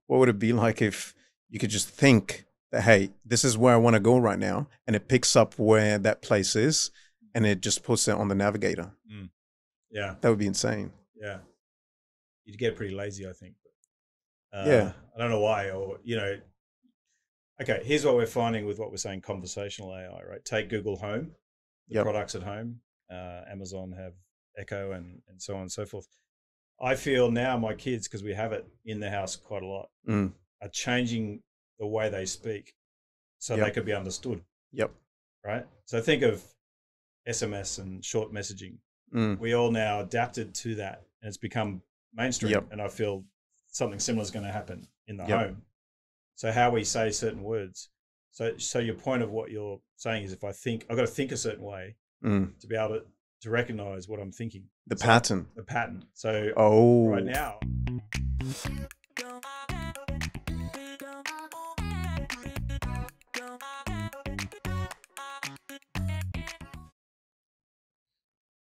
what would it be like if you could just think that, hey, this is where I want to go right now, and it picks up where that place is, and it just puts it on the navigator. Mm. Yeah, That would be insane. yeah. You'd get pretty lazy, I think. Yeah. I don't know why, or okay. Here's what we're finding with what we're saying: conversational AI, right? Take Google Home, the Yep. products at home. Amazon have Echo and so on and so forth. I feel now my kids, because we have it in the house quite a lot, Mm. are changing the way they speak so they Yep. could be understood, Yep. right? So think of SMS and short messaging. Mm. We all now adapted to that, and it's become mainstream. Yep. And I feel something similar is going to happen in the Yep. home. So how we say certain words. So your point of what you're saying is, if I think, I've got to think a certain way Mm. to be able to recognize what I'm thinking. The So pattern. the pattern. So Oh. right now,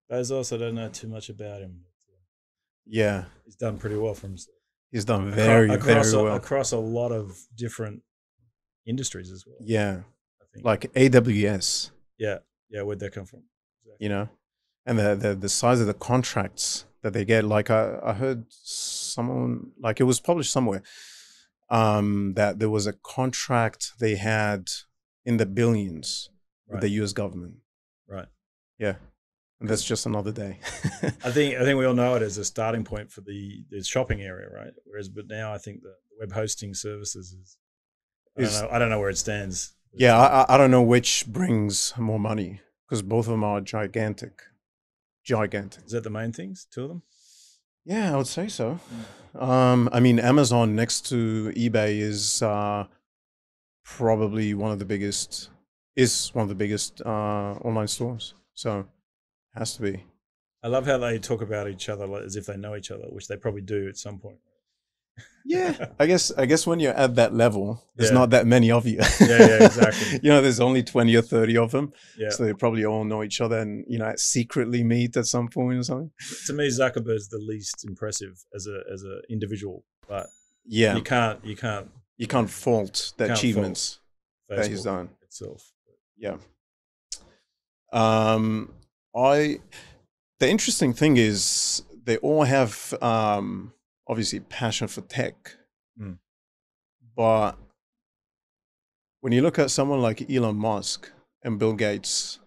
those also don't know too much about him. Yeah. He's done pretty well for himself. He's done very, very well. Across a lot of different industries as well. Yeah. I think. Like AWS. Yeah. Where'd that come from? Exactly. You know, and the size of the contracts that they get. Like I heard someone, like it was published somewhere, that there was a contract they had in the billions with the US government. Right. Yeah. And that's just another day. I think we all know it as a starting point for the shopping area, right? But now I think the web hosting services I don't know where it stands. Yeah, I don't know which brings more money, because both of them are gigantic. Is that the main things? Two of them? Yeah, I would say so. I mean, Amazon next to eBay is probably one of the biggest online stores. So has to be. I love how they talk about each other as if they know each other, which they probably do at some point. Yeah, I guess when you're at that level, there's Yeah. not that many of you. Yeah, exactly. There's only 20 or 30 of them. Yeah. So they probably all know each other and, secretly meet at some point or something. To me, Zuckerberg's the least impressive as a individual, but yeah, you can't fault the achievements that he's done itself. Yeah. The interesting thing is they all have obviously passion for tech, but when you look at someone like Elon Musk and Bill Gates,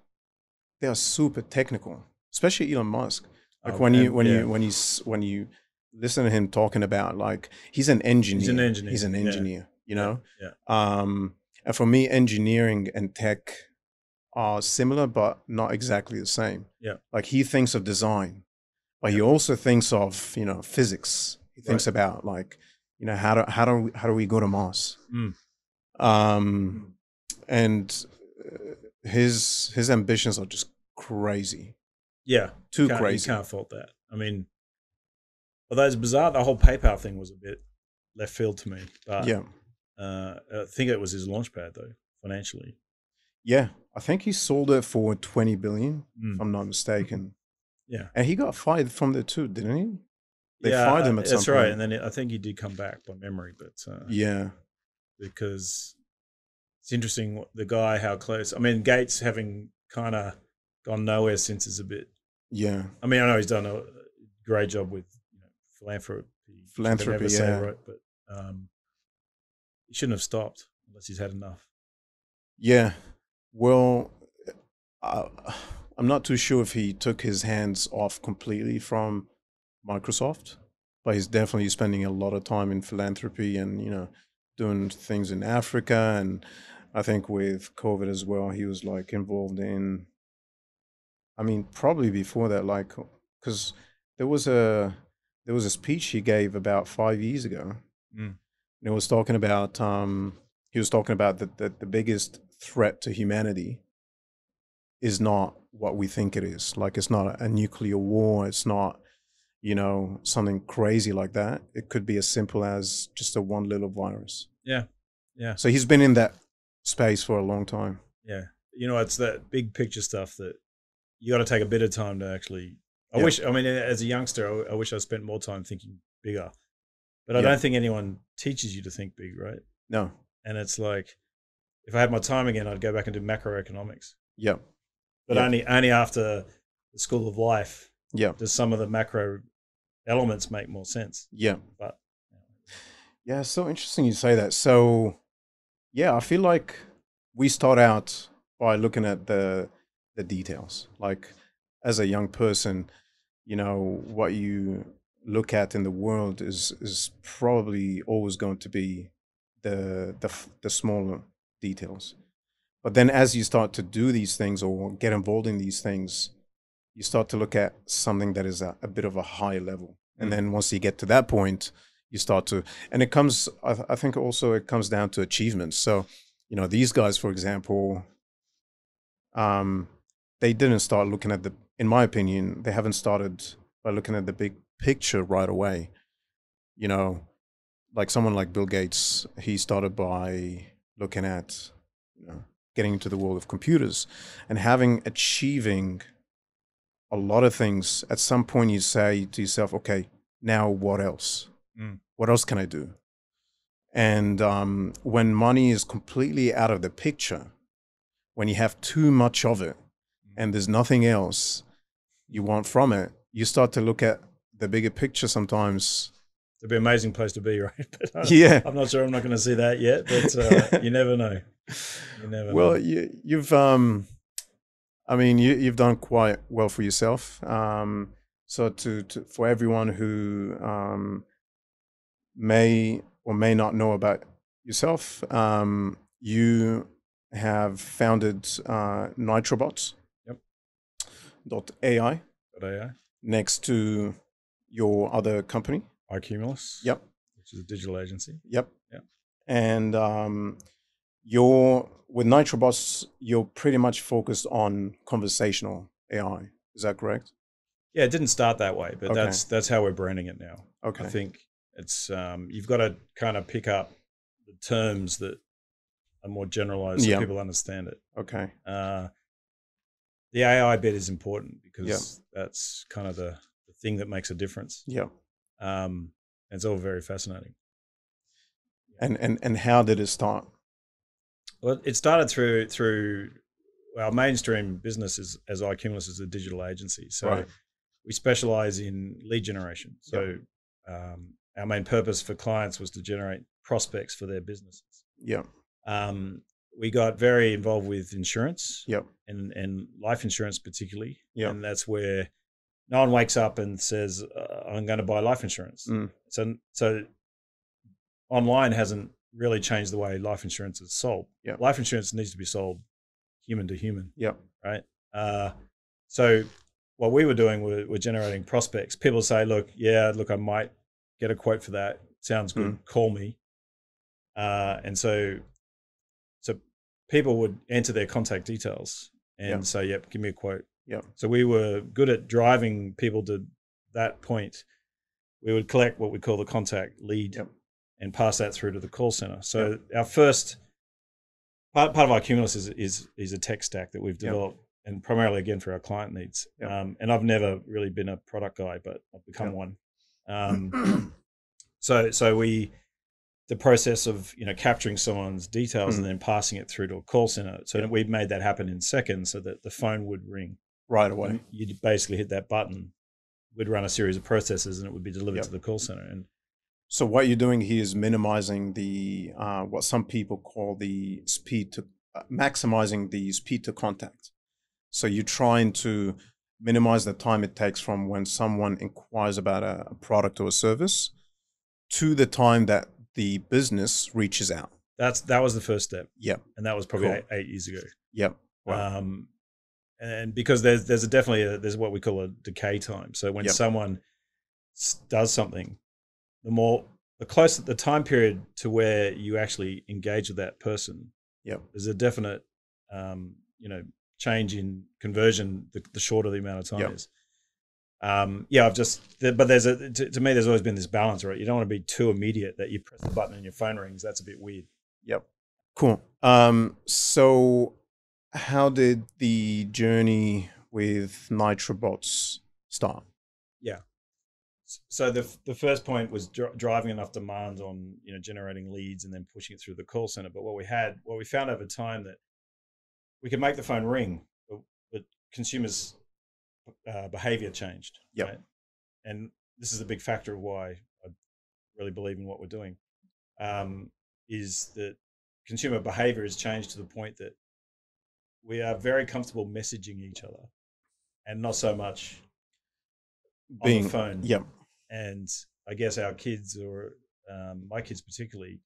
they are super technical, especially Elon Musk. Like when you listen to him talking about, like, he's an engineer. He's an engineer, Yeah. And for me, engineering and tech are similar, but not exactly the same. Yeah. Like, he thinks of design, but he also thinks of, physics. He thinks about, like, how do we go to Mars? And his ambitions are just crazy. Yeah. Too crazy. You can't fault that. I mean, although it's bizarre, the whole PayPal thing was a bit left field to me. But yeah. I think it was his launchpad, though, financially. Yeah. I think he sold it for 20 billion, if I'm not mistaken. Yeah. And he got fired from there too, didn't he? They fired him at some point. That's right. And then I think he did come back by memory, but yeah. Because it's interesting, the guy, how close. I mean, Gates having kind of gone nowhere since is a bit. Yeah. I mean, I know he's done a great job with philanthropy. Philanthropy, say, right? But he shouldn't have stopped unless he's had enough. Yeah. Well, I'm not too sure if he took his hands off completely from Microsoft, but he's definitely spending a lot of time in philanthropy and, doing things in Africa. And I think with COVID as well, he was like involved in, I mean, probably before that, like, because there was a speech he gave about 5 years ago. And it was talking about, he was talking about that the biggest threat to humanity is not what we think it is. Like, it's not a nuclear war. It's not, something crazy like that. It could be as simple as just a one little virus. Yeah. Yeah. So he's been in that space for a long time. Yeah. It's that big picture stuff that you got to take a bit of time to actually, I mean, as a youngster, I wish I spent more time thinking bigger, But I don't think anyone teaches you to think big, right? No. And it's like, if I had my time again, I'd go back and do macroeconomics. Yeah. But only after the school of life does some of the macro elements make more sense. Yeah. But yeah, it's so interesting you say that. So yeah, I feel like we start out by looking at the details. Like as a young person, you know, what you look at in the world is probably always going to be the smaller details. But then as you start to do these things or get involved in these things, you start to look at something that is a bit of a higher level. And then once you get to that point, you start to, and it comes, I think also it comes down to achievements. So, you know, these guys, for example, they didn't start looking at in my opinion, they haven't started by looking at the big picture right away. You know, like someone like Bill Gates, he started by looking at, you know, getting into the world of computers and achieving a lot of things. At some point you say to yourself, okay, now what else? What else can I do? And when money is completely out of the picture, when you have too much of it and there's nothing else you want from it, you start to look at the bigger picture sometimes. It'd be an amazing place to be, right? But yeah. I'm not sure I'm not going to see that yet, but you never know. You never well, know. you've I mean, you've done quite well for yourself. So for everyone who may or may not know about yourself, you have founded Nitrobots. Yep. .ai. .ai. Next to your other company. iCumulus. Yep. Which is a digital agency. Yep. Yep. And with Nitrobots, you're pretty much focused on conversational AI. Is that correct? Yeah, it didn't start that way, but that's how we're branding it now. Okay. I think it's you've got to kind of pick up the terms that are more generalized so people understand it. Okay. The AI bit is important because that's kind of the thing that makes a difference. Yeah. It's all very fascinating. And how did it start? Well, it started through our mainstream business as iCumulus is a digital agency. So we specialize in lead generation. So our main purpose for clients was to generate prospects for their businesses. Yeah. We got very involved with insurance. Yep. And life insurance particularly. Yeah. And that's where no one wakes up and says, I'm going to buy life insurance. So online hasn't really changed the way life insurance is sold. Yep. Life insurance needs to be sold human to human. Yep. Right. So what we were doing, we're generating prospects. People say, look, I might get a quote for that. Sounds good. Call me. And so people would enter their contact details and say, yep, give me a quote. Yep. So we were good at driving people to that point. We would collect what we call the contact lead and pass that through to the call center. So our first part of iCumulus is a tech stack that we've developed and primarily again for our client needs. And I've never really been a product guy, but I've become one. So the process of capturing someone's details and then passing it through to a call center. So we've made that happen in seconds, so that the phone would ring right away. You'd basically hit that button. We'd run a series of processes, and it would be delivered to the call center. And so what you're doing here is minimizing the what some people call the speed to maximizing the speed to contact. So you're trying to minimize the time it takes from when someone inquires about a product or a service to the time that the business reaches out. That was the first step. Yep. And that was probably 8 years ago. Yep. Wow. And because there's there's what we call a decay time. So when someone does something, the closer the time period to where you actually engage with that person, there's a definite change in conversion the shorter the amount of time is. But to me, there's always been this balance, right? You don't want to be too immediate that you press the button and your phone rings. That's a bit weird. Yep. Cool. So how did the journey with Nitrobots start? So the first point was driving enough demand on generating leads and then pushing it through the call center. But what we found over time that we could make the phone ring, but consumers' behavior changed, Yep. right? And this is a big factor of why I really believe in what we're doing. Is that consumer behavior has changed to the point that we are very comfortable messaging each other and not so much on the phone. Yep. And I guess our kids, or my kids particularly,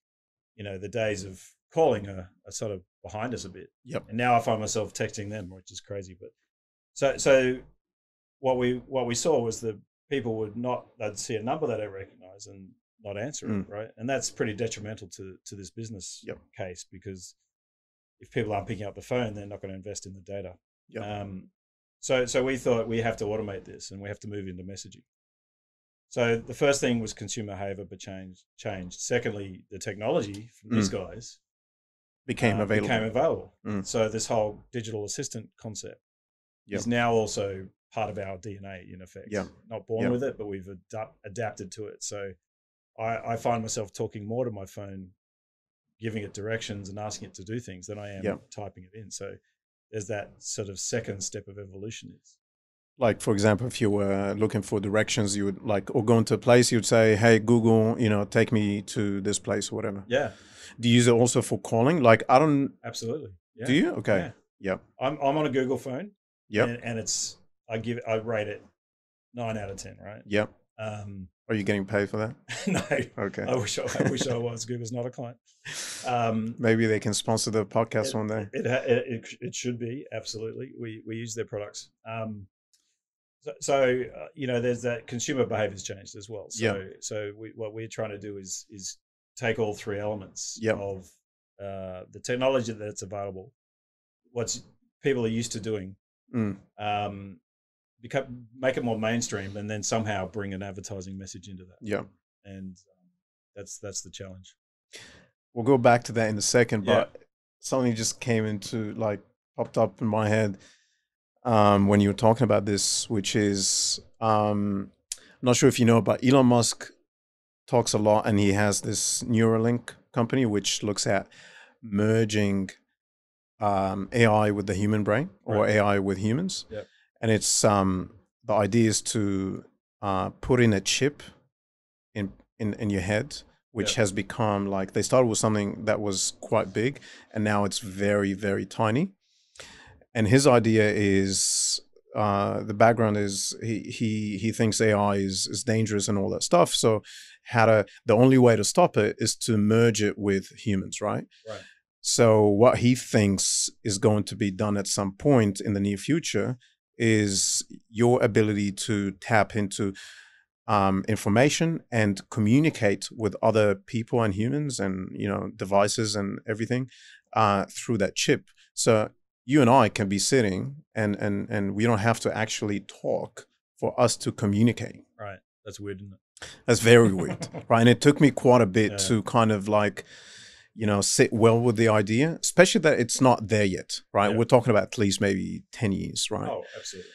the days of calling are sort of behind us a bit. Yep. And now I find myself texting them, which is crazy. But so what we saw was that people they'd see a number that they recognize and not answer it, right? And that's pretty detrimental to this business case, because if people aren't picking up the phone, they're not going to invest in the data. Yep. So we thought we have to automate this and we have to move into messaging. So the first thing was consumer behavior changed. Secondly, the technology from these guys became available. So this whole digital assistant concept is now also part of our DNA, in effect. Not born with it, but we've adapted to it. So I find myself talking more to my phone, giving it directions and asking it to do things than I am typing it in. So there's that sort of second step of evolution. Like, for example, if you were looking for directions, you would or go into a place, you'd say, hey, Google, take me to this place or whatever. Yeah. Do you use it also for calling? Like, I don't. Absolutely. Yeah. Do you? Okay. Yeah. I'm on a Google phone. Yeah. And it's, I rate it 9 out of 10, right? Yep. Are you getting paid for that? No. Okay. I wish I was. Google's not a client. Maybe they can sponsor the podcast one day. It should be, absolutely. We use their products. So there's that consumer behavior's changed as well. So what we're trying to do is take all three elements of the technology that's available, what people are used to doing, make it more mainstream, and then somehow bring an advertising message into that. Yeah, and that's the challenge. We'll go back to that in a second, but something just popped up in my head when you were talking about this, which is I'm not sure if you know, but Elon Musk talks a lot, and he has this Neuralink company which looks at merging AI with the human brain, or AI with humans. Yep. And it's the idea is to put in a chip in your head, which has become they started with something that was quite big, and now it's very, very tiny. And his idea is the background is he thinks AI is dangerous and all that stuff. So the only way to stop it is to merge it with humans, right? Right. So what he thinks is going to be done at some point in the near future is your ability to tap into information and communicate with other people and humans and devices and everything through that chip. So you and I can be sitting and we don't have to actually talk for us to communicate. Right. That's weird, isn't it? That's very weird. Right. And it took me quite a bit to kind of sit well with the idea, especially that it's not there yet. Right. Yeah. We're talking about at least maybe 10 years. Right. Oh, absolutely.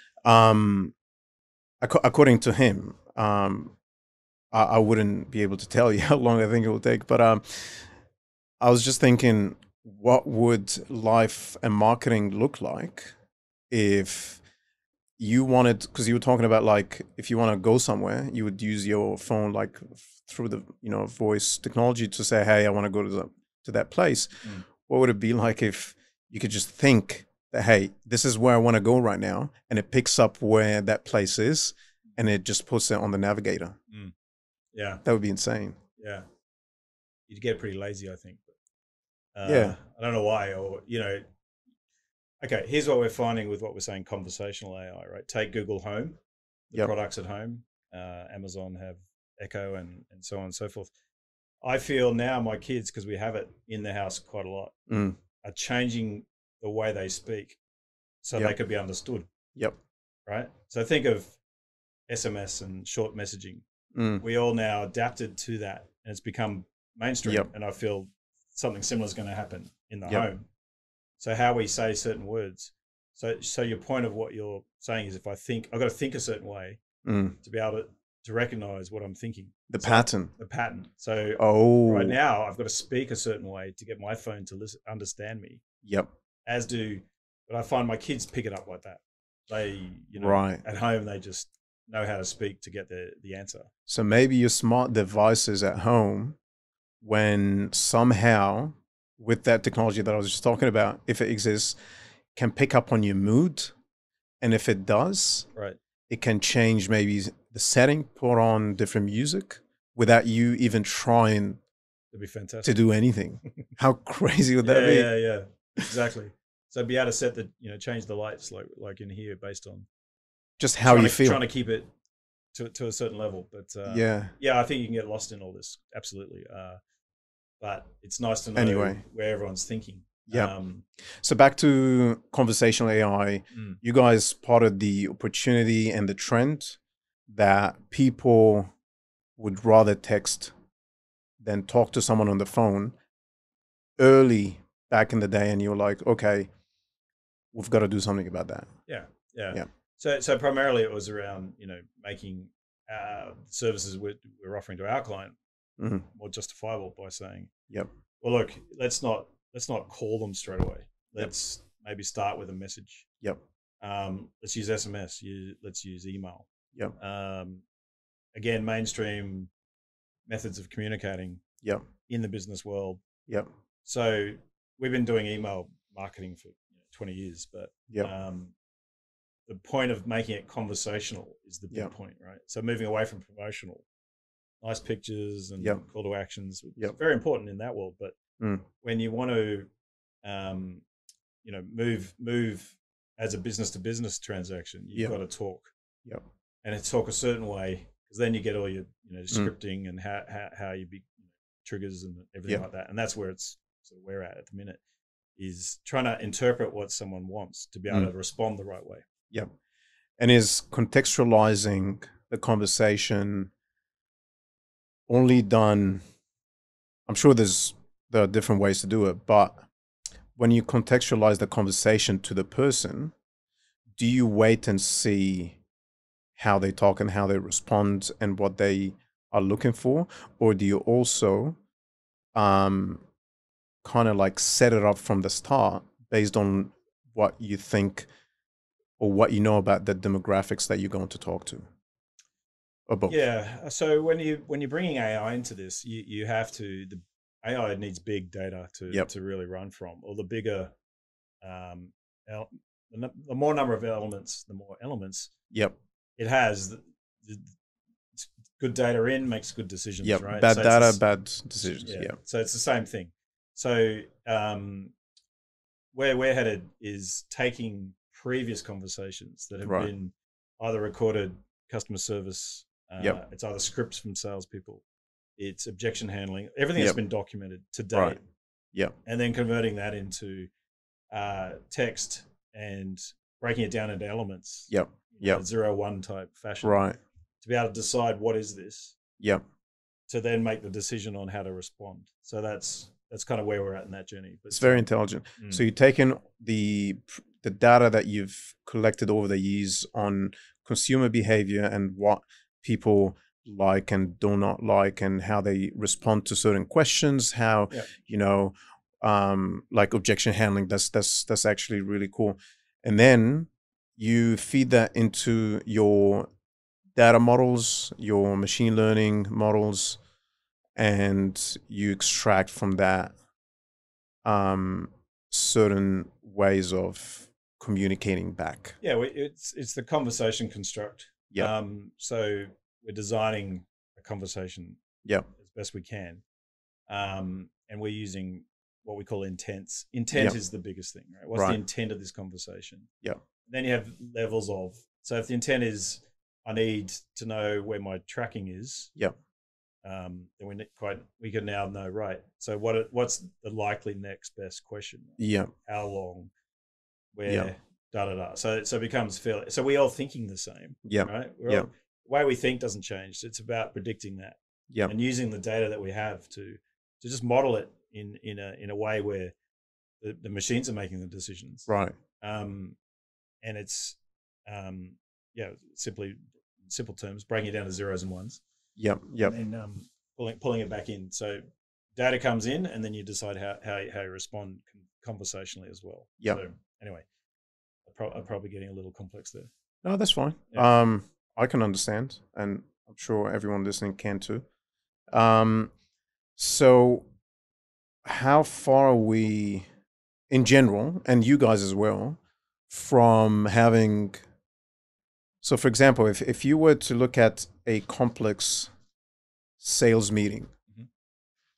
According to him, I wouldn't be able to tell you how long I think it will take, but I was just thinking, what would life and marketing look like if you wanted, because you were talking about if you want to go somewhere, you would use your phone through the voice technology to say, hey, I want to go to that place. What would it be like if you could just think that, hey, this is where I want to go right now, and it picks up where that place is and it just puts it on the navigator? Yeah, that would be insane. Yeah, you'd get pretty lazy, I think. I don't know why, okay, here's what we're finding with what we're saying, conversational AI, right? Take Google Home, the products at home. Amazon have Echo and so on and so forth. I feel now my kids, because we have it in the house quite a lot, are changing the way they speak so they could be understood. Right? So think of SMS and short messaging. We all now adapted to that, and it's become mainstream. And I feel something similar is going to happen in the home. So how we say certain words. So your point of what you're saying is, if I think, I've got to think a certain way to be able to recognize what I'm thinking. The So pattern. the pattern. So right Oh, now I've got to speak a certain way to get my phone to understand me, yep. but I find my kids pick it up like that. They, Right. at home, they just know how to speak to get the answer. So maybe your smart devices at home, when somehow with that technology that I was just talking about, if it exists, can pick up on your mood. And if it does, Right. it can change maybe the setting, put on different music without you even trying It'd be fantastic to do anything. How crazy would that Yeah, be? yeah. Exactly. So be able to set change the lights like in here based on Just how you feel. trying to keep it to a certain level. But Yeah. yeah, I think you can get lost in all this. Absolutely. But it's nice to know Anyway. where everyone's thinking. Yeah. So back to conversational AI, you guys spotted the opportunity and the trend that people would rather text than talk to someone on the phone early back in the day, and you were like, okay, we've got to do something about that. Yeah, yeah. Yeah. So primarily it was around making services we're offering to our client more justifiable by saying, Yep. well, look, let's not call them straight away. Let's maybe start with a message. Yep. Let's use SMS. Let's use email. Yep. Again, mainstream methods of communicating. Yep. In the business world. Yep. So we've been doing email marketing for 20 years, but yep. The point of making it conversational is the big point, right? So moving away from promotional, nice pictures and call to actions, it's very important in that world. But when you want to, move as a business to business transaction, you've got to talk, and talk a certain way, because then you get all your scripting and how you be triggers and everything like that, and that's where it's sort of we're at the minute, is trying to interpret what someone wants to be able to respond the right way. Yep. And is contextualizing the conversation only done, I'm sure there are different ways to do it, but when you contextualize the conversation to the person, do you wait and see how they talk and how they respond and what they are looking for? Or do you also kind of like set it up from the start based on what you think or what you know about the demographics that you're going to talk to? Or both? Yeah. So when you're bringing AI into this, you have to, the AI needs big data to really run from, or the bigger, the more number of elements, the more elements. It has. Good data in makes good decisions, right? Bad so data, bad decisions. Yeah. So it's the same thing. So where we're headed is taking previous conversations that have been either recorded customer service, it's either scripts from salespeople, it's objection handling, everything that's been documented to date, and then converting that into text and breaking it down into elements, 0-1 type fashion, to be able to decide what is this, to then make the decision on how to respond. So that's kind of where we're at in that journey. But it's very intelligent. So you're taking the data that you've collected over the years on consumer behavior and what people like and do not like, and how they respond to certain questions, how like objection handling. That's actually really cool. And then you feed that into your data models, your machine learning models, and you extract from that certain ways of communicating back. Yeah, it's the conversation construct. So we're designing a conversation as best we can, and we're using what we call intents. Intent is the biggest thing, right? What's the intent of this conversation? Then you have levels of, so if the intent is, I need to know where my tracking is, then we can now know, right? So what's the likely next best question? How long? Where? Da da da. So it becomes fairly. So we all thinking the same, right? The way we think doesn't change. It's about predicting that, and using the data that we have to just model it in a way where the machines are making the decisions, right? And it's simply simple terms, breaking it down to zeros and ones, Yep. and Yep. then pulling it back in. So data comes in, and then you decide how you respond conversationally as well. Yep. So anyway, I'm probably getting a little complex there. No, that's fine. Yeah. I can understand, and I'm sure everyone listening can too. Um, so how far are we in general, and you guys as well, from having, so for example, if you were to look at a complex sales meeting, Mhm.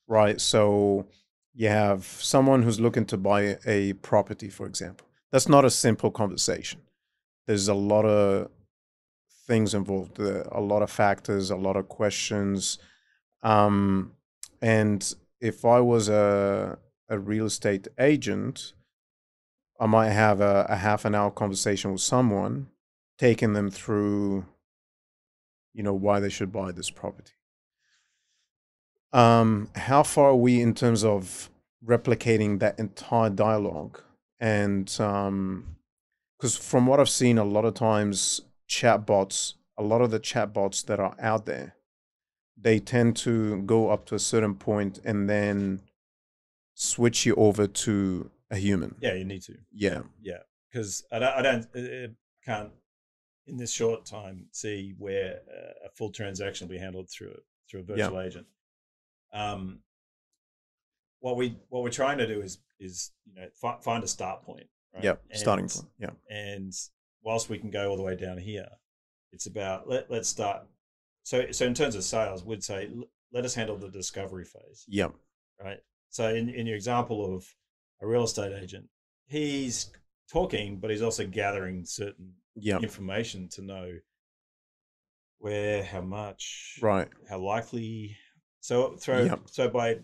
right? So you have someone who's looking to buy a property, for example. That's not a simple conversation. There's a lot of things involved, a lot of factors, a lot of questions. Um, and if I was a real estate agent, I might have a half an hour conversation with someone, taking them through, why they should buy this property. How far are we in terms of replicating that entire dialogue? And because from what I've seen, a lot of times chatbots, a lot of the chatbots that are out there, they tend to go up to a certain point and then switch you over to a human. Yeah, you need to. Yeah. Yeah, because I can't in this short time see where a full transaction will be handled through a Yeah. virtual agent. Um, what we're trying to do is find a start point, right? Yeah. Starting point. Yeah. And whilst we can go all the way down here, it's about let's start. So in terms of sales, we'd say let us handle the discovery phase, Yeah. right? So in your example of a real estate agent, he's talking, but he's also gathering certain Yeah. information to know where, how much, Right. how likely. So Yeah. by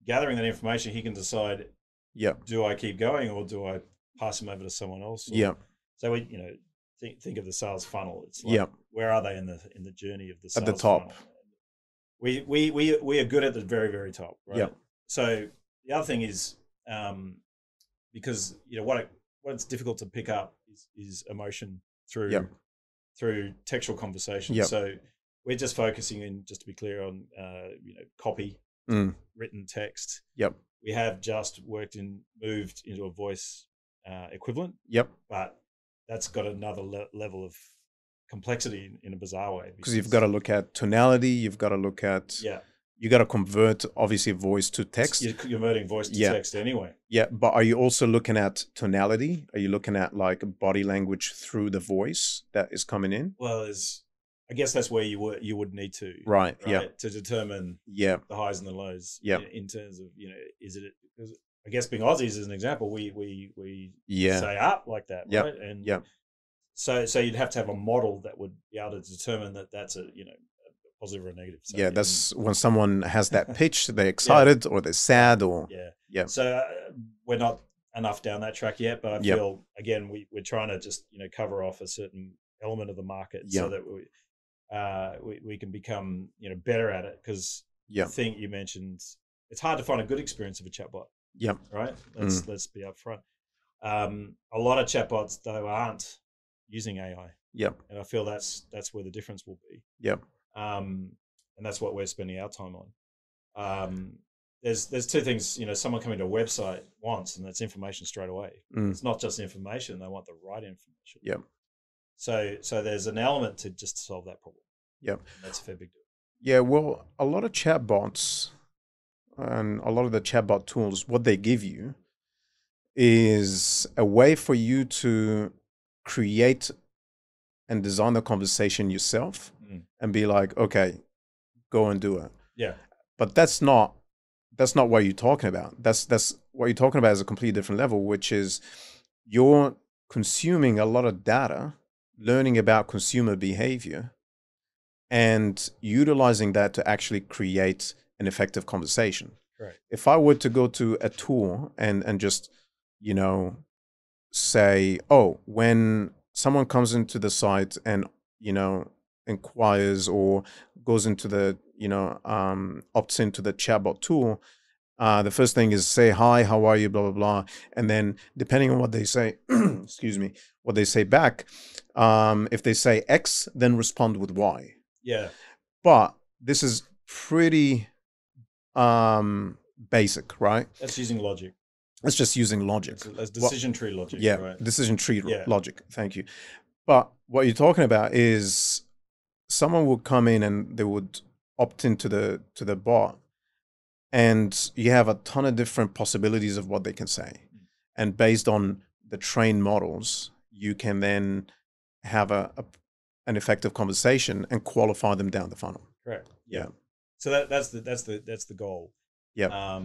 gathering that information, he can decide: Yeah. do I keep going, or do I pass him over to someone else? Or, Yeah. so we think of the sales funnel. It's like, Yeah. where are they in the journey of the At the sales top. funnel? We are good at the very, very top, right? Yeah. So the other thing is, because what's difficult to pick up is emotion Yeah. through textual conversation. Yeah. So we're just focusing in, just to be clear, on copy, written text. Yep. We have just moved into a voice equivalent. Yep. But that's got another level of complexity in a bizarre way, because you've got to look at tonality, you've got to look at, you got to convert obviously voice to text. You're converting voice to text anyway. Yeah, but are you also looking at tonality? Are you looking at like body language through the voice that is coming in? Well, I guess that's where you would need to, right? Yeah, to determine the highs and the lows. Yeah, in terms of is it, because I guess being Aussies as an example, we say up like that, right? And so you'd have to have a model that would be able to determine that that's a positive or negative. So that's when someone has that pitch, they're excited or they're sad or So we're not enough down that track yet, but I feel again we're trying to just cover off a certain element of the market so that we can become better at it, because the thing you mentioned, it's hard to find a good experience of a chatbot. Right. Let's be upfront. A lot of chatbots though aren't using AI. And I feel that's where the difference will be. And that's what we're spending our time on. There's two things someone coming to a website wants, and that's information straight away. It's not just information; they want the right information. So there's an element to just solve that problem. That's a fair big deal. Yeah, well, a lot of chatbots and a lot of the chatbot tools, what they give you is a way for you to create and design the conversation yourself and be like, okay, go and do it. But that's not what you're talking about. That's what you're talking about is a completely different level, which is you're consuming a lot of data, learning about consumer behavior, and utilizing that to actually create an effective conversation. Right. If I were to go to a tool and just, say, oh, when someone comes into the site and, inquires or goes into the, opts into the chatbot tool, The first thing is say hi, how are you, blah blah blah, and then depending on what they say, excuse me, what they say back, if they say X, then respond with Y. Yeah. But this is pretty basic, right? That's using logic. It's just using logic. That's What? decision tree logic, Yeah, right? decision tree Yeah. logic. Thank you. But what you're talking about is someone would come in and they would opt into the bot, and you have a ton of different possibilities of what they can say, and based on the trained models, you can then have an effective conversation and qualify them down the funnel. Correct. Yeah. So that's the goal. Yeah.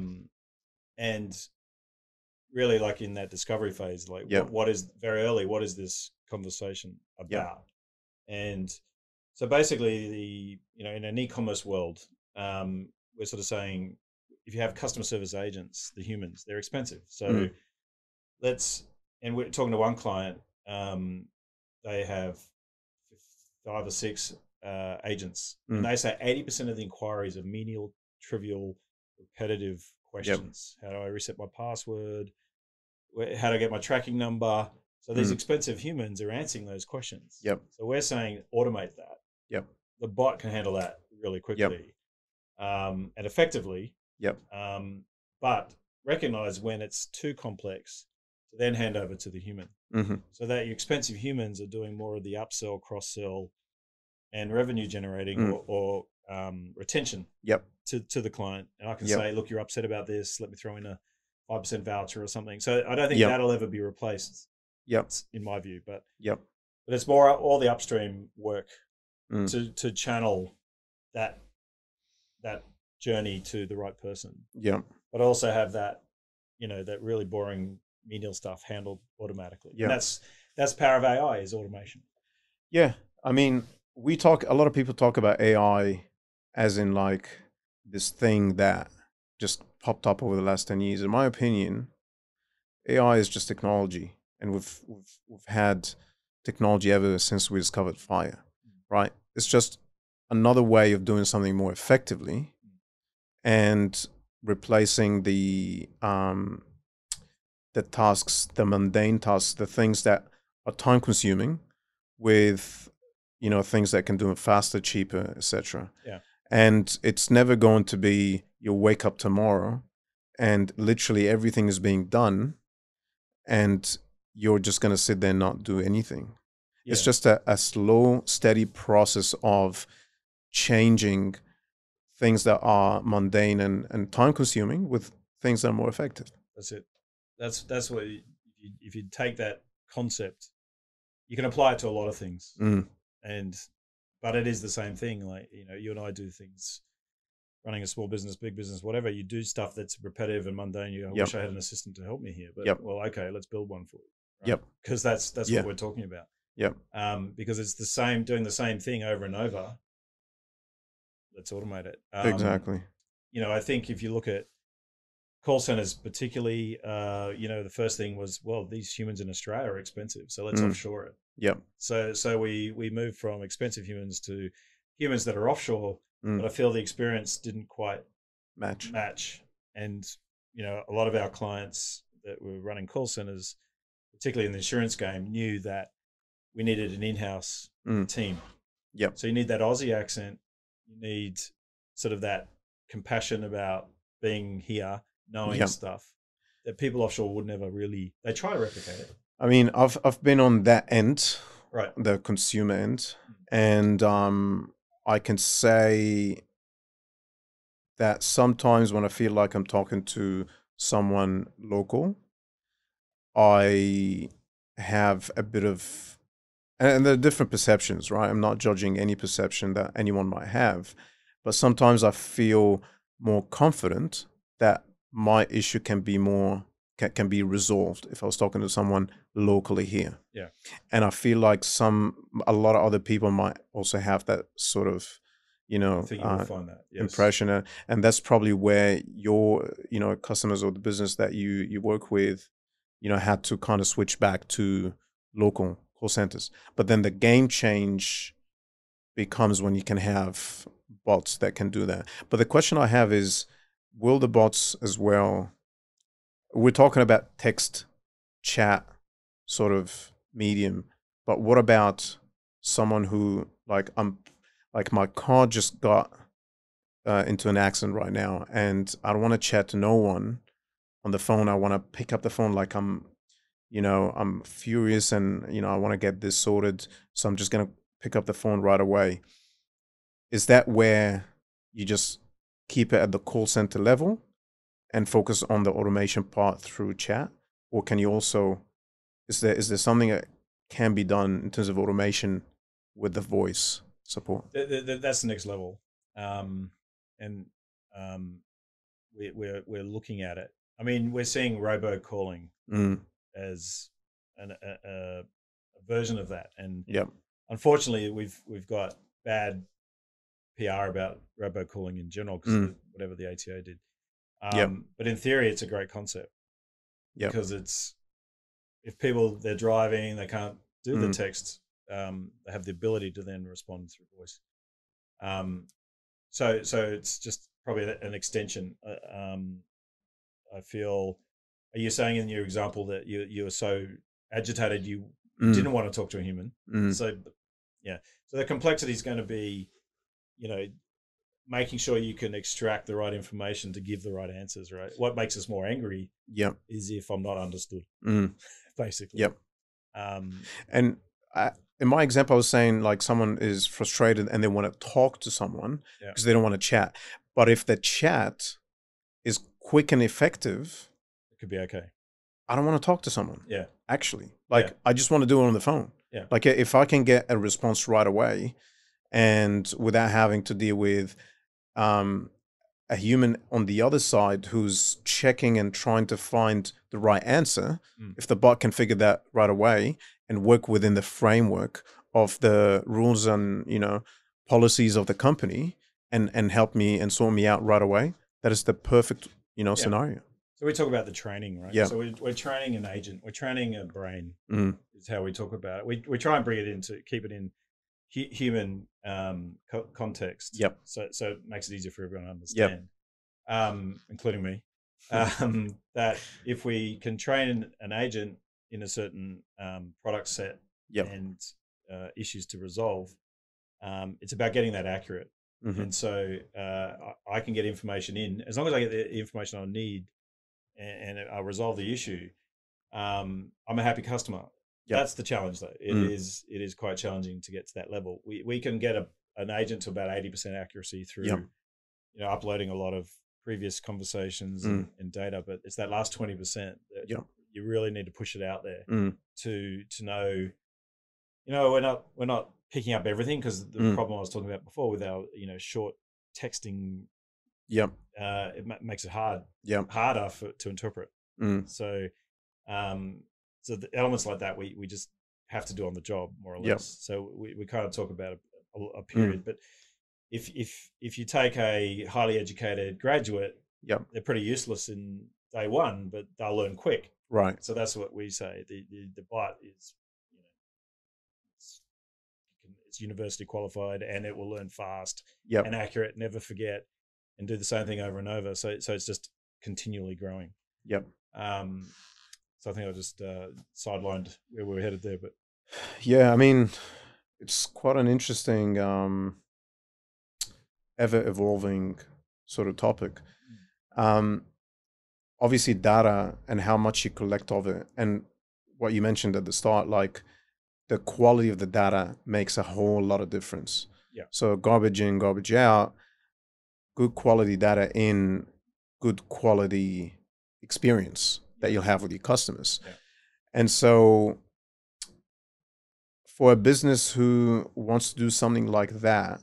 And really, like in that discovery phase, like Yeah. what is very early, what is this conversation Yeah. about? And so basically, in an e-commerce world, we're sort of saying if you have customer service agents, the humans, they're expensive. So and we're talking to one client, they have 5 or 6 agents, and they say 80% of the inquiries are menial, trivial, repetitive questions. How do I reset my password? How do I get my tracking number? So these expensive humans are answering those questions. Yep. So we're saying automate that. Yep. The bot can handle that really quickly, and effectively. Yep. But recognize when it's too complex to then hand over to the human, so that your expensive humans are doing more of the upsell, cross sell, and revenue generating or retention. Yep. To the client, and I can say, look, you're upset about this. Let me throw in a 5% voucher or something. So I don't think that'll ever be replaced. Yep. In my view, but but it's more all the upstream work to channel that journey to the right person. Yeah. But also have that, that really boring menial stuff handled automatically. Yeah. And that's power of AI is automation. Yeah. I mean, a lot of people talk about AI as in like this thing that just popped up over the last 10 years. In my opinion, AI is just technology, and we've had technology ever since we discovered fire, right? It's just another way of doing something more effectively and replacing the tasks, the mundane tasks, the things that are time consuming with things that can do it faster, cheaper, etc. Yeah. And it's never going to be you'll wake up tomorrow and literally everything is being done and you're just going to sit there and not do anything. Yeah. It's just a slow, steady process of changing things that are mundane and time consuming with things that are more effective. That's it. That's what if you take that concept, you can apply it to a lot of things. But it is the same thing. Like, you and I do things, running a small business, big business, whatever. You do stuff that's repetitive and mundane. I wish I had an assistant to help me here, but well, okay, let's build one for you. Right? Because that's what we're talking about. Because it's the same, doing the same thing over and over. Let's automate it. Exactly. I think if you look at call centers, particularly, the first thing was, well, these humans in Australia are expensive, so let's offshore it. So we moved from expensive humans to humans that are offshore, but I feel the experience didn't quite match. And a lot of our clients that were running call centers, particularly in the insurance game, knew that we needed an in-house team. So you need that Aussie accent, you need sort of that compassion about being here, knowing stuff that people offshore would never really. They try to replicate it. I mean, I've been on that end, right, the consumer end, and I can say that sometimes when I feel like I'm talking to someone local, I have a bit of, and there are different perceptions, right? I'm not judging any perception that anyone might have, but sometimes I feel more confident that my issue can be be resolved if I was talking to someone locally here. And I feel like a lot of other people might also have that sort of, I think you'll find that, impression, and that's probably where your, customers or the business that you work with, had to kind of switch back to local call centers. But then the game change becomes when you can have bots that can do that. But the question I have is, will the bots as well? We're talking about text chat sort of medium, but what about someone who like my car just got into an accident right now, and I don't want to chat to no one on the phone. I want to pick up the phone like I'm furious and I want to get this sorted. So I'm just gonna pick up the phone right away. Is that where you just keep it at the call center level and focus on the automation part through chat, or can you also is there something that can be done in terms of automation with the voice support? That's the next level, and um, we're looking at it. I mean, we're seeing robocalling Mm, as a version of that, and yep, unfortunately, we've got bad PR about robocalling in general because mm, whatever the ATO did. yep, But in theory, it's a great concept yep, because it's if people they're driving, they can't do the mm, text. They have the ability to then respond through voice. Um, so it's just probably an extension. I feel. Are you saying in your example that you were so agitated you mm, didn't want to talk to a human? mm, So yeah, so the complexity is going to be you know making sure you can extract the right information to give the right answers. Right. What makes us more angry yep, is if I'm not understood, mm, basically. yep. Um, And I, in my example, I was saying like someone is frustrated and they want to talk to someone yeah, because they don't want to chat. But if the chat is quick and effective, it could be okay. I don't want to talk to someone. Yeah, Actually, yeah, like I just want to do it on the phone. yeah, Like if I can get a response right away and without having to deal with um, a human on the other side who's checking and trying to find the right answer, mm, if the bot can figure that right away and work within the framework of the rules and policies of the company and help me and sort me out right away, that is the perfect yeah. scenario. So we talk about the training, right? Yeah. So we're training an agent, we're training a brain, Mm. is how we talk about it. We try and bring it into keep it in human context, Yep. so it makes it easier for everyone to Yep. understand, including me. That if we can train an agent in a certain product set Yep. and issues to resolve, it's about getting that accurate. Hmm. And so I can get information in as long as I get the information I need and I resolve the issue. I'm a happy customer. Yep. That's the challenge, though. Mm. It is quite challenging to get to that level. We can get an agent to about 80% accuracy Yep. through uploading a lot of previous conversations Mm. and data, but it's that last 20% that Yep. you really need to push it out there Mm. to know. We're not picking up everything because the Mm. problem I was talking about before with our short texting, Yep. makes it Yep. harder to interpret. Mm. So um, so the elements like that we just have to do on the job more or Yep. less. So we kind of talk about a Mm. period, but if you take a highly educated graduate, Yep. they're pretty useless in day one, but they'll learn quick. Right. So that's what we say. The bot is it's, it's university qualified and it will learn fast Yep. and accurate, never forget, and do the same thing over and over. So it's just continually growing. Yep. Um, so I think I just sidelined where we were headed there, but Yeah, I mean, it's quite an interesting, ever evolving sort of topic. Um, Obviously, data and how much you collect of it, and what you mentioned at the start, like the quality of the data makes a whole lot of difference. yeah, So, garbage in, garbage out, good quality data in, good quality experience that yeah, you'll have with your customers. yeah, And so, for a business who wants to do something like that,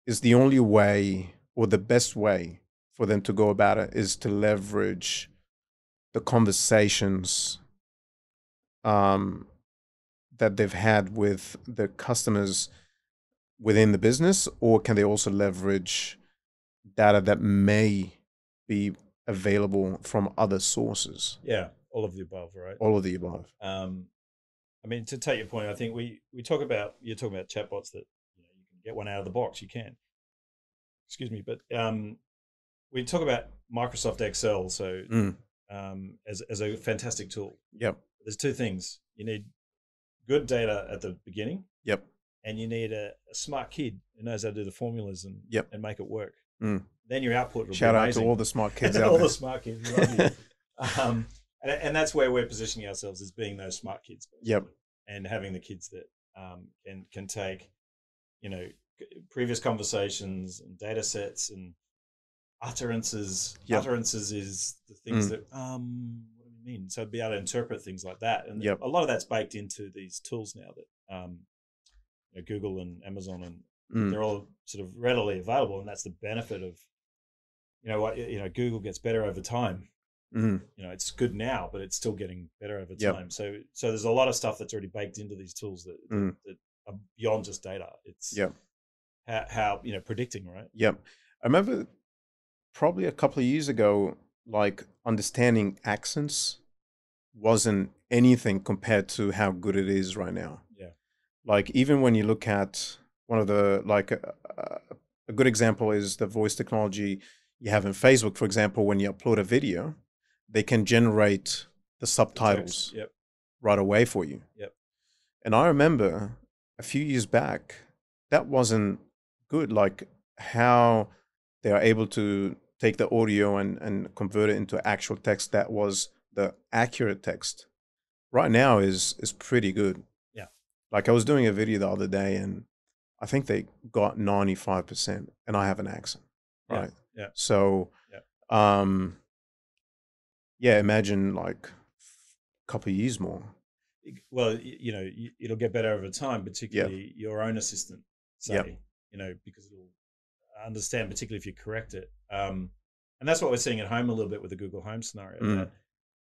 is the only way or the best way for them to go about it is to leverage the conversations um, that they've had with the customers within the business, or can they also leverage data that may be available from other sources? yeah. All of the above, right? All of the above. Um, I mean, to take your point, I think we talk about you're talking about chatbots that you can get one out of the box. You can, excuse me, but we talk about Microsoft Excel, so Mm. as a fantastic tool. Yep. There's two things: you need good data at the beginning, Yep. and you need a smart kid who knows how to do the formulas Yep. and make it work. Mm. Then your output will be Shout out to all amazing. the smart kids out All the there. smart kids, we love you. And that's where we're positioning ourselves as being those smart kids, Yep. and having the kids that can take, previous conversations and data sets and utterances. Yep. Utterances is the things that what do we mean? So be able to interpret things like that, and Yep. a lot of that's baked into these tools now that Google and Amazon and they're all sort of readily available, and that's the benefit of Google gets better over time. It's good now, but it's still getting better over time. So there's a lot of stuff that's already baked into these tools that are beyond just data. It's how predicting, right? Yep. I remember probably a couple of years ago, like understanding accents wasn't anything compared to how good it is right now. Yeah. Like even when you look at one of the a good example is the voice technology you have in Facebook, for example. When you upload a video, they can generate the subtitles right away for you. Yep. And I remember a few years back, that wasn't good. Like how they are able to take the audio and convert it into actual text that was the accurate text right now is pretty good. Yeah. Like I was doing a video the other day and I think they got 95% and I have an accent. Right. Yeah. So imagine like a couple of years more. Well, it'll get better over time, particularly your own assistant, say, because it'll understand, particularly if you correct it. And that's what we're seeing at home a little bit with the Google Home scenario. That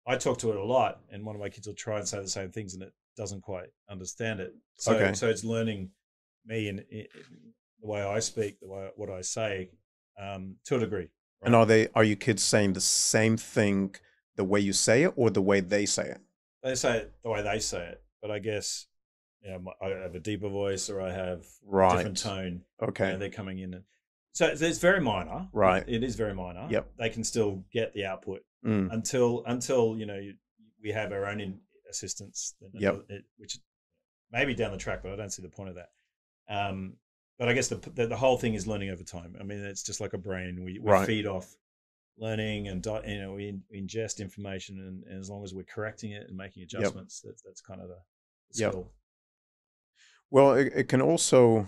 I talk to it a lot, and one of my kids will try and say the same things, and it doesn't quite understand it. So it's learning me in the way I speak, what I say, to a degree. Right? And are your kids saying the same thing the way you say it or the way they say it? They say it the way they say it, but I guess I have a deeper voice or I have a different tone. Okay, they're coming in, so it's very minor. Right, it is very minor. Yep, they can still get the output until we have our own assistants. Which maybe down the track, but I don't see the point of that. But I guess the whole thing is learning over time. I mean, it's just like a brain. We feed off learning and we ingest information, and as long as we're correcting it and making adjustments, that's kind of the skill. Well, it can also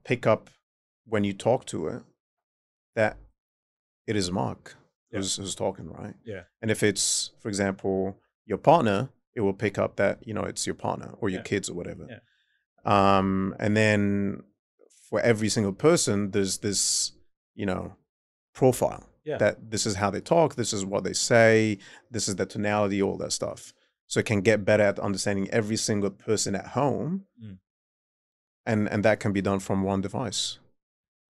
pick up when you talk to it that it is Mark who's talking, right? Yeah. And if it's, for example, your partner, it will pick up that it's your partner or your kids or whatever. Yeah. And then for every single person, there's this, profile that this is how they talk, this is what they say, this is the tonality, all that stuff. So it can get better at understanding every single person at home, and that can be done from one device.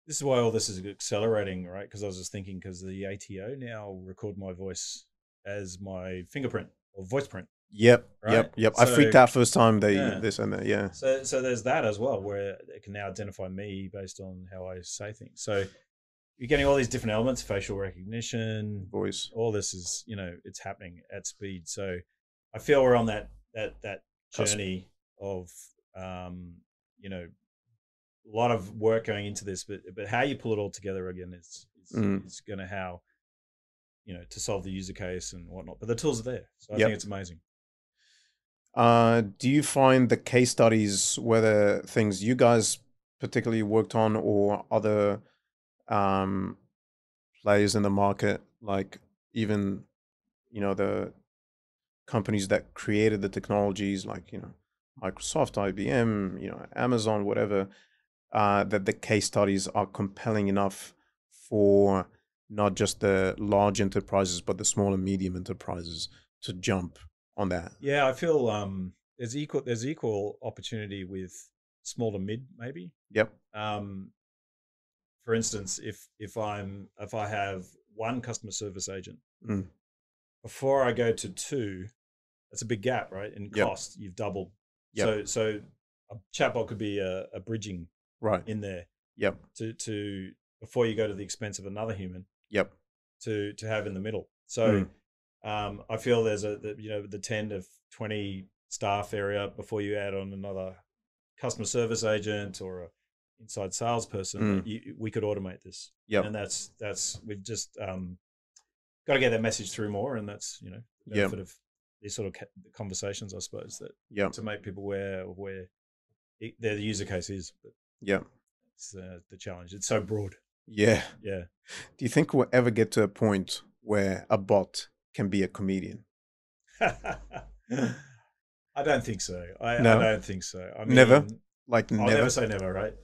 This is why all this is accelerating, right? Because I was just thinking, because the ATO now record my voice as my fingerprint or voice print. Yep, right? yep. So, I freaked out first time this and that. Yeah. So there's that as well, where it can now identify me based on how I say things. So you're getting all these different elements: facial recognition, voice. All this is, it's happening at speed. So I feel we're on that journey of, a lot of work going into this, but how you pull it all together again is going to how, to solve the user case and whatnot. But the tools are there, so I think it's amazing. Do you find the case studies, whether things you guys particularly worked on or other players in the market, like even the companies that created the technologies, like Microsoft, IBM, Amazon, whatever, that the case studies are compelling enough for not just the large enterprises but the small and medium enterprises to jump on that? Yeah, I feel there's equal opportunity with small to mid, maybe. Yep. For instance, if I have one customer service agent, before I go to two, that's a big gap, right? In cost, you've doubled. Yep. So a chatbot could be a bridging in there. Yep. To before you go to the expense of another human Yep. to have in the middle. So Mm. I feel there's the 10 to 20 staff area before you add on another customer service agent or a inside salesperson that Mm. we could automate this. Yep. And that's we've just got to get that message through more, and that's the Yep. benefit of these sort of conversations, I suppose, that Yep. to make people aware of where their use case is. But Yep. it's the challenge. It's so broad. Yeah. Yeah. Do you think we'll ever get to a point where a bot can be a comedian? I don't think so. I No, don't think so. I never. mean, Like I'll never never. say never, right?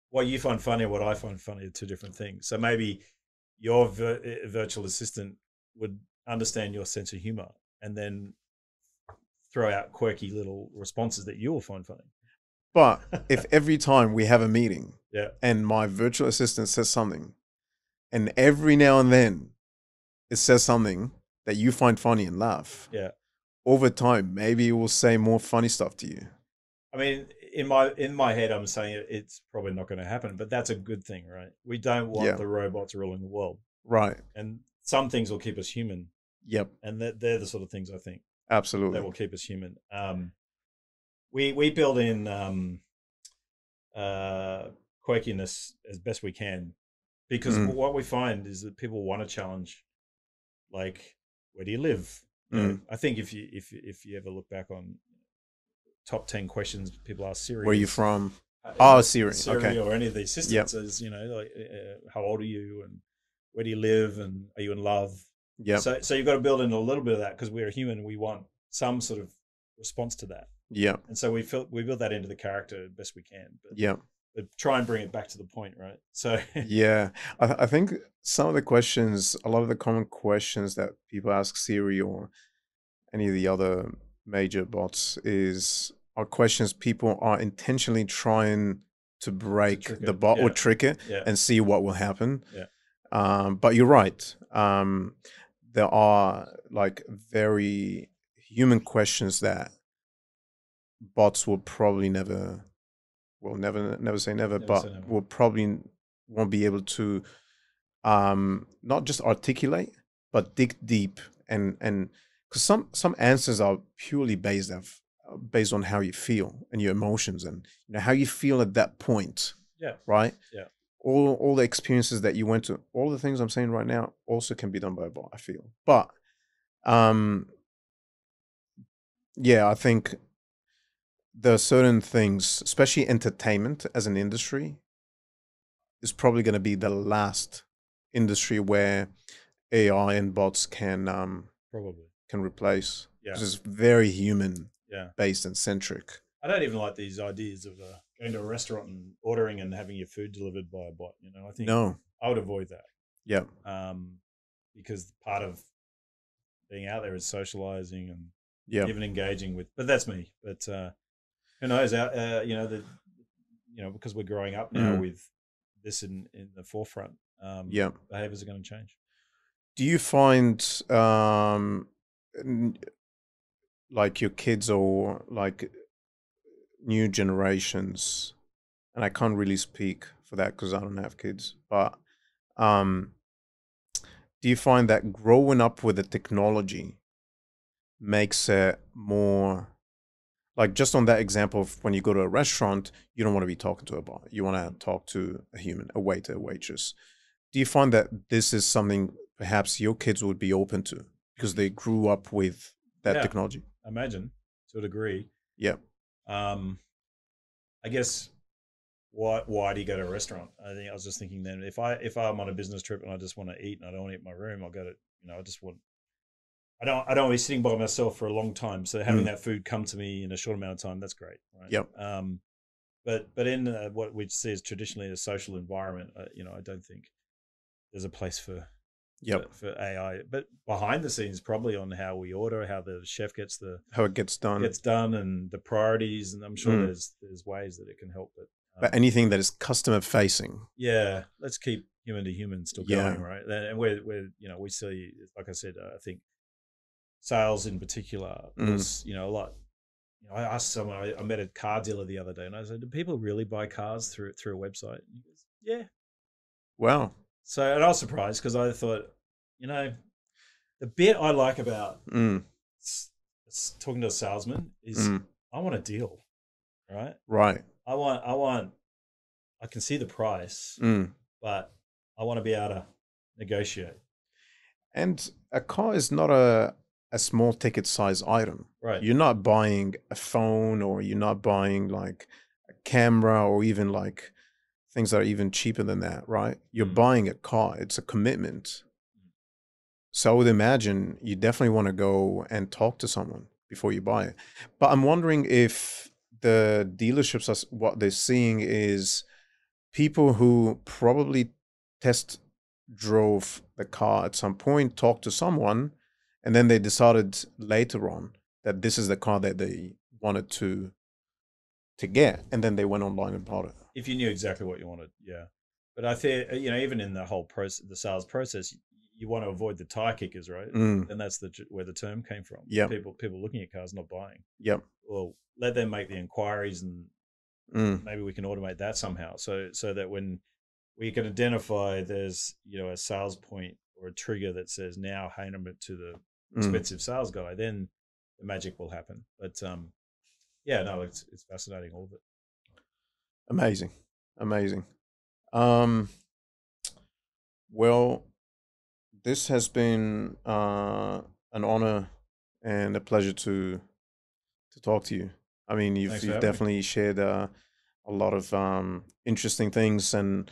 What you find funny and what I find funny are two different things. So maybe your virtual assistant would understand your sense of humor and then throw out quirky little responses that you'll find funny. But if every time we have a meeting Yeah. and my virtual assistant says something, and every now and then it says something that you find funny and laugh, Yeah. over time, maybe it will say more funny stuff to you. I mean, in my head, I'm saying it's probably not going to happen, but that's a good thing, right? We don't want Yeah. the robots ruling the world, Right. and some things will keep us human, Yep. and they're the sort of things I think that Absolutely. will keep us human. We build in quirkiness as best we can, because Mm. what we find is that people want to challenge, like, where do you live? Mm. I think if you ever look back on top 10 questions people ask Siri, Where are you from? Siri. Siri Okay. or any of these systems is, like, how old are you and where do you live and are you in love? Yep. So you've got to build in a little bit of that, because we're a human. We want some sort of response to that. Yep. And so we build that into the character best we can. But, Yep. but try and bring it back to the point, right? So Yeah. I think some of the questions, a lot of the common questions that people ask Siri or any of the other major bots are questions people are intentionally trying to break trick the it. bot or Yeah. trick it Yeah. and see what will happen. Yeah. But you're right. There are like very human questions that bots will probably never, well, never say never, Never but say never. will probably won't be able to not just articulate, but dig deep and because some answers are purely based on how you feel and your emotions and how you feel at that point. Yeah. Right. Yeah. All the experiences that you went to, all the things I'm saying right now also can be done by a bot, I feel. But yeah, I think there are certain things, especially entertainment as an industry, is probably going to be the last industry where AI and bots can Probably replace. Yeah. Because it's very human Yeah. based and centric. I don't even like these ideas of going to a restaurant and ordering and having your food delivered by a bot. I think No. I would avoid that. Yeah. Because part of being out there is socializing and Yeah. even engaging with. But that's me. But who knows? Because we're growing up now with this in the forefront. Yeah. Behaviors are going to change. Do you find like your kids or like new generations, and I can't really speak for that because I don't have kids, but do you find that growing up with the technology makes it more, like, just on that example of when you go to a restaurant, you don't want to be talking to a bot, you want to talk to a human, a waiter, a waitress. Do you find that this is something perhaps your kids would be open to because they grew up with that technology? Imagine, to a degree. Yeah. I guess why do you go to a restaurant? I was just thinking then, if I'm on a business trip and I just want to eat and I don't want to eat in my room, I'll go to, I don't want to be sitting by myself for a long time. So having that food come to me in a short amount of time, that's great. Right? Yep. But in what we see as traditionally a social environment, I don't think there's a place for AI. But behind the scenes, probably on how we order, how the chef how it gets done, and the priorities. And I'm sure there's ways that it can help. But anything that is customer facing. Yeah, let's keep human to human still going, right? And we're we see, like I said, I think sales in particular was a lot. I asked someone, I met a car dealer the other day, and I said, "Do people really buy cars through a website?" And he goes, Yeah. Wow. So, and I was surprised because I thought, you know, the bit I like about Mm, talking to a salesman is mm, I want a deal, right? right. I can see the price, Mm. but I want to be able to negotiate. And a car is not a small ticket size item. Right. You're not buying a phone, or you're not buying like a camera, or even like things that are even cheaper than that, right? You're Mm. buying a car. It's a commitment. So I would imagine you definitely want to go and talk to someone before you buy it. But I'm wondering if the dealerships are what they're seeing is people who probably test drove the car at some point, talked to someone, and then they decided later on that this is the car that they wanted to get, and then they went online and bought it. If you knew exactly what you wanted, yeah. But I think even in the whole process, the sales process, you want to avoid the tire kickers, right? Mm, And that's where the term came from. yep, People looking at cars, not buying. yep, Well, let them make the inquiries, and mm, maybe we can automate that somehow, so that when we can identify there's a sales point or a trigger that says now hand it to the mm. expensive sales guy, then the magic will happen. But yeah, no, it's fascinating, all of it. Amazing, amazing. Um, well, this has been an honor and a pleasure to talk to you. I mean, Thanks for you've having me. definitely shared a lot of interesting things, and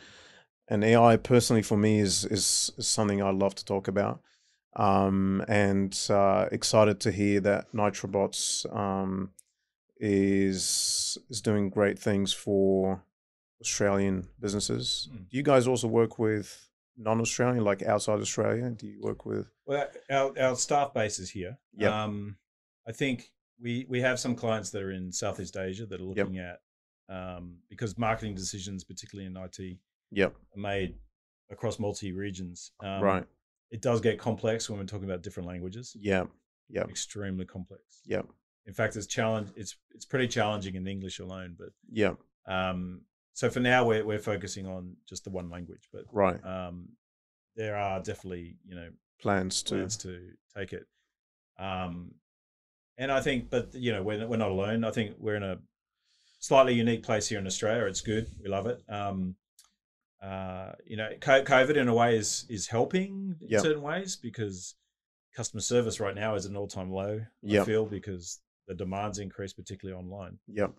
AI personally for me is something I love to talk about. And excited to hear that Nitrobots is doing great things for Australian businesses. Hmm. Do you guys also work with non-Australian, like outside Australia? Do you work with? Well, our staff base is here. Yep, I think we have some clients that are in Southeast Asia that are yep, looking at, because marketing decisions, particularly in IT, yep. are made across multi regions. Right. It does get complex when we're talking about different languages. Yep, yep, Extremely complex. yep, In fact, it's pretty challenging in English alone. But yep. so for now, we're focusing on just the one language. But Right. there are definitely Plans to. plans to take it. Um, and I think, but we're not alone. I think we're in a slightly unique place here in Australia. It's good. We love it. COVID in a way is helping in Yep, certain ways, because customer service right now is at an all-time low. I yep, feel, because the demands increase, particularly online. yep,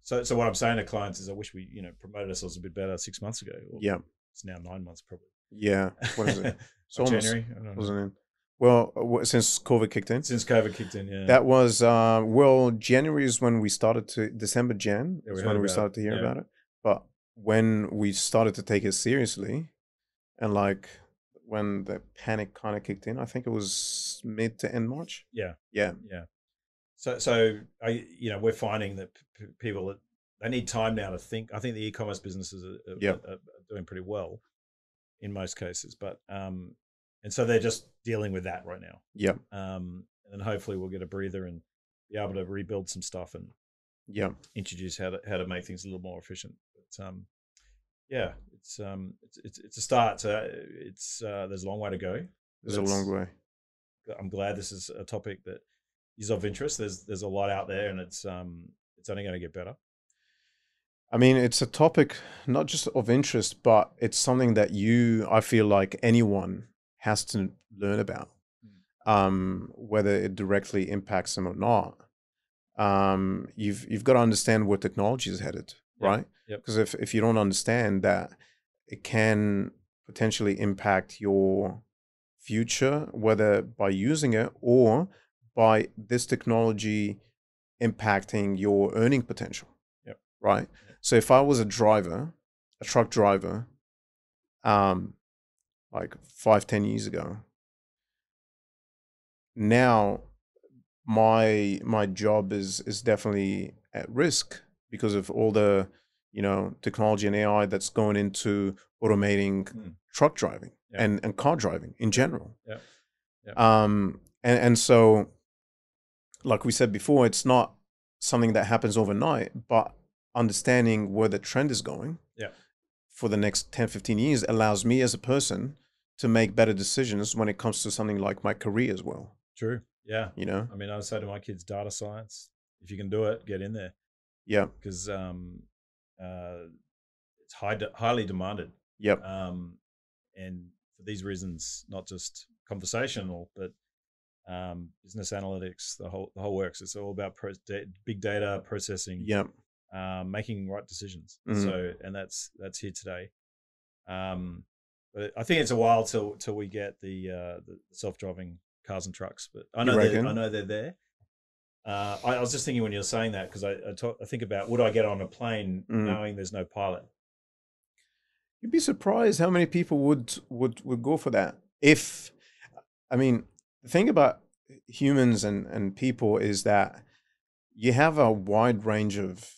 So what I'm saying to clients is, I wish we promoted ourselves a bit better 6 months ago. Or yep. it's now 9 months probably. Yeah. What is it? It's Of almost January, I don't know. wasn't in. Well, since COVID kicked in, Since COVID kicked in, yeah. that was well, January is when we started to December, Jan Yeah, we is heard when we about it. started to hear Yeah, about it. But when we started to take it seriously, and like when the panic kind of kicked in, I think it was mid to end March. yeah, Yeah. yeah. So we're finding that people, they need time now to think. I think the e-commerce businesses Yep. are doing pretty well in most cases, but and so they're just dealing with that right now. Yep. And then hopefully we'll get a breather and be able to rebuild some stuff and Yep. introduce how to make things a little more efficient. But yeah, it's a start. It's there's a long way to go, but There's a long way. I'm glad this is a topic that is of interest. There's a lot out there, and it's only going to get better. I mean, it's a topic not just of interest, but it's something that I feel like anyone has to learn about, whether it directly impacts them or not. You've got to understand where technology is headed, Yep. right? Yep. Because if you don't understand that, it can potentially impact your future, whether by using it or by this technology impacting your earning potential, Yep. right? Yep. So if I was a driver, a truck driver, um, like 5, 10 years ago, now my job is definitely at risk because of all the technology and AI that's going into automating truck driving Yep. and car driving in general. Yep. Yep. And so, like we said before, it's not something that happens overnight, but understanding where the trend is going Yep. for the next 10, 15 years allows me as a person to make better decisions when it comes to something like my career as well. True. Yeah. You know? I mean, I say to my kids, data science, if you can do it, get in there. Yeah. Because it's highly demanded. Yep. And for these reasons, not just conversational, but business analytics, the whole works. It's all about big data processing, Yep. Making right decisions. Mhm. So, and that's here today. But I think it's a while till we get the self-driving cars and trucks. But I know they're there. I was just thinking when you were saying that, because I think about, would I get on a plane knowing there's no pilot? You'd be surprised how many people would go for that. If, I mean, the thing about humans and people is that you have a wide range of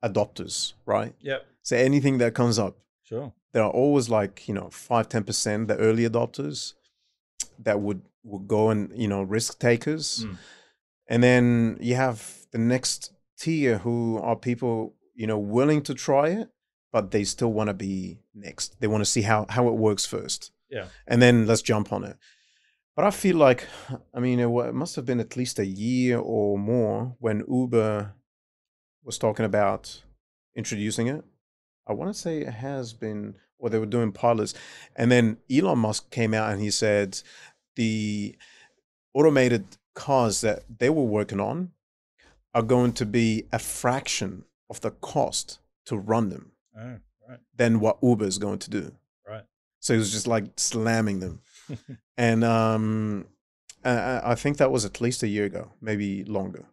adopters, right? Yep. So anything that comes up, Sure. there are always like 5-10% the early adopters that would go and risk takers. And then you have the next tier who are people willing to try it, but they still want to be next. They want to see how it works first. Yeah. And then let's jump on it. But I feel like, I mean, it must have been at least a year or more when Uber was talking about introducing it. I want to say it has been, or they were doing pilots. And then Elon Musk came out and he said the automated cars that they were working on are going to be a fraction of the cost to run them than what Uber is going to do. Right. So it was just like slamming them. And I think that was at least a year ago, maybe longer.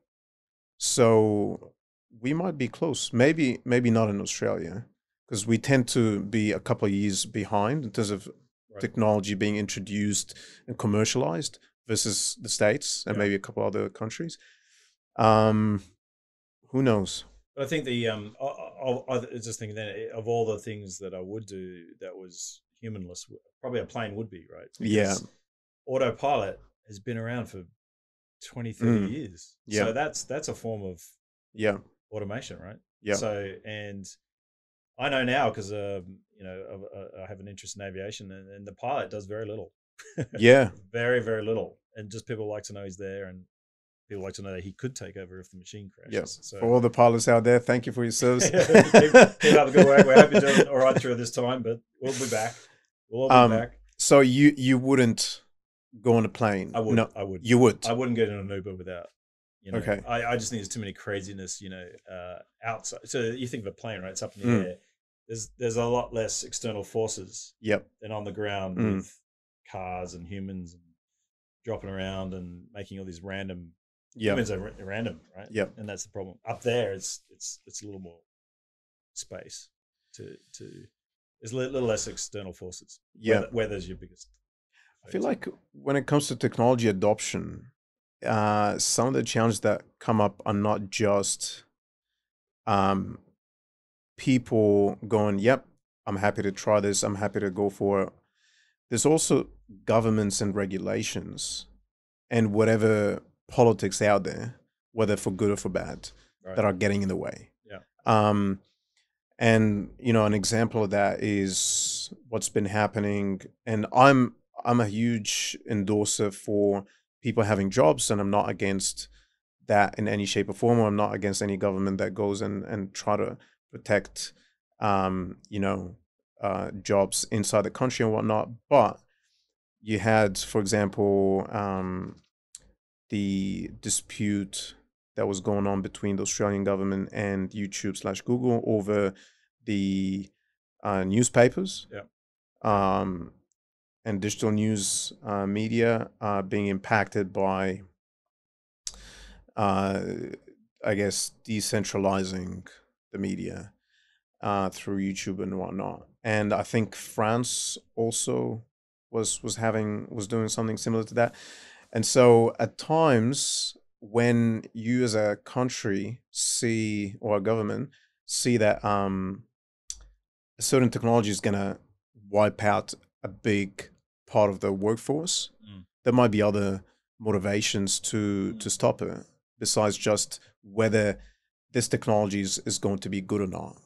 So we might be close. Maybe not in Australia, because we tend to be a couple of years behind in terms of technology being introduced and commercialized versus the States and maybe a couple other countries. Who knows? I think I was just thinking then, of all the things that I would do that was humanless, probably a plane would be, right? Because autopilot has been around for 20, 30 years. Yeah. So that's a form of automation, right? Yeah. So, and I know now because I have an interest in aviation, and the pilot does very little. Yeah. Very, very little. And just people like to know he's there, and people like to know that he could take over if the machine crashes. Yeah. So, for all the pilots out there, thank you for your service. keep up the good work. We hope you're doing all right through this time, but we'll be back. We'll all be back. So you wouldn't go on a plane? I would. No, I would. You would? I wouldn't get in an Uber without. Okay. I just think there's too many craziness, outside. So you think of a plane, right? It's up in the air. There's a lot less external forces. Yep. Than on the ground with cars and humans and dropping around and making all these random. Humans are random, right? Yep. And that's the problem. Up there, it's a little more space to. There's a little less external forces. Yeah. Weather's your biggest. I feel like when it comes to technology adoption, some of the challenges that come up are not just people going, yep, I'm happy to try this, I'm happy to go for it. There's also governments and regulations and whatever politics out there, whether for good or for bad, that are getting in the way. Yeah. And an example of that is what's been happening. And I'm a huge endorser for people having jobs, and I'm not against that in any shape or form. Or I'm not against any government that goes and try to protect, jobs inside the country and whatnot. But you had, for example, the dispute that was going on between the Australian government and YouTube/Google over the newspapers. Yeah. And digital news media being impacted by, I guess, decentralizing the media through YouTube and whatnot. And I think France also was doing something similar to that. And so at times when you as a country see, or a government see that a certain technology is going to wipe out a big part of the workforce, there might be other motivations to stop it besides just whether this technology is going to be good or not.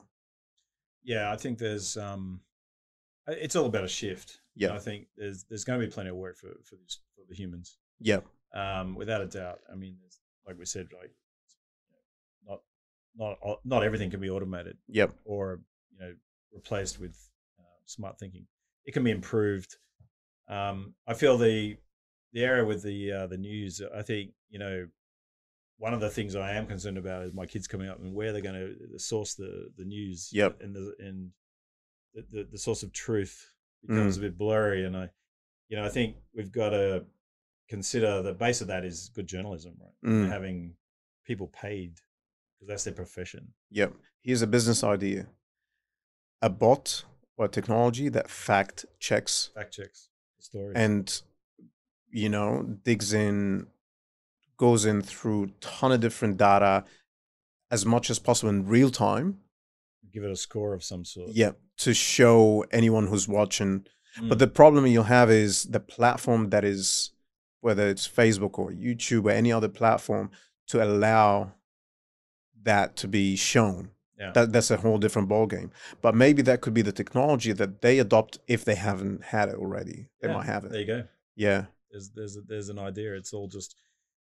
yeah, I think there's it's all about a shift. And Yeah. I think there's going to be plenty of work for the humans, Yeah. without a doubt. I mean, like we said, like not not everything can be automated Yep. or replaced with smart thinking. It can be improved. I feel the area with the news. I think one of the things I am concerned about is my kids coming up and where they're going to source the news, Yep. and the source of truth becomes Mm. a bit blurry. And I think we've got to consider the base of that is good journalism, right? Mm. Having people paid because that's their profession. Yep. Here's a business idea: a bot or a technology that fact checks Fact checks the stories. and digs in, goes in through ton of different data as much as possible in real time. Give it a score of some sort. Yeah, to show anyone who's watching. But Mm. the problem you'll have is the platform that is, whether it's Facebook or YouTube or any other platform, to allow that to be shown. Yeah. That's a whole different ballgame. But maybe that could be the technology that they adopt if they haven't had it already. They might have There it. you go. Yeah. There's an idea. It's all just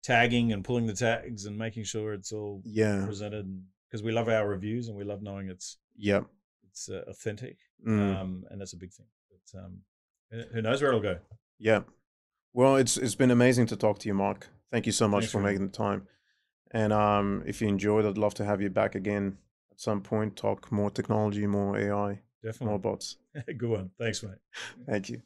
tagging and pulling the tags and making sure it's all Yeah. presented, because we love our reviews and we love knowing it's Yep. authentic. Mm. And that's a big thing. But who knows where it'll go. Yeah. Well, it's been amazing to talk to you, Mark. Thank you so much Thanks, for Rani. making the time. And if you enjoyed, I'd love to have you back again at some point. Talk more technology, more AI, more Definitely. bots. Good one. Thanks, mate. Thank you.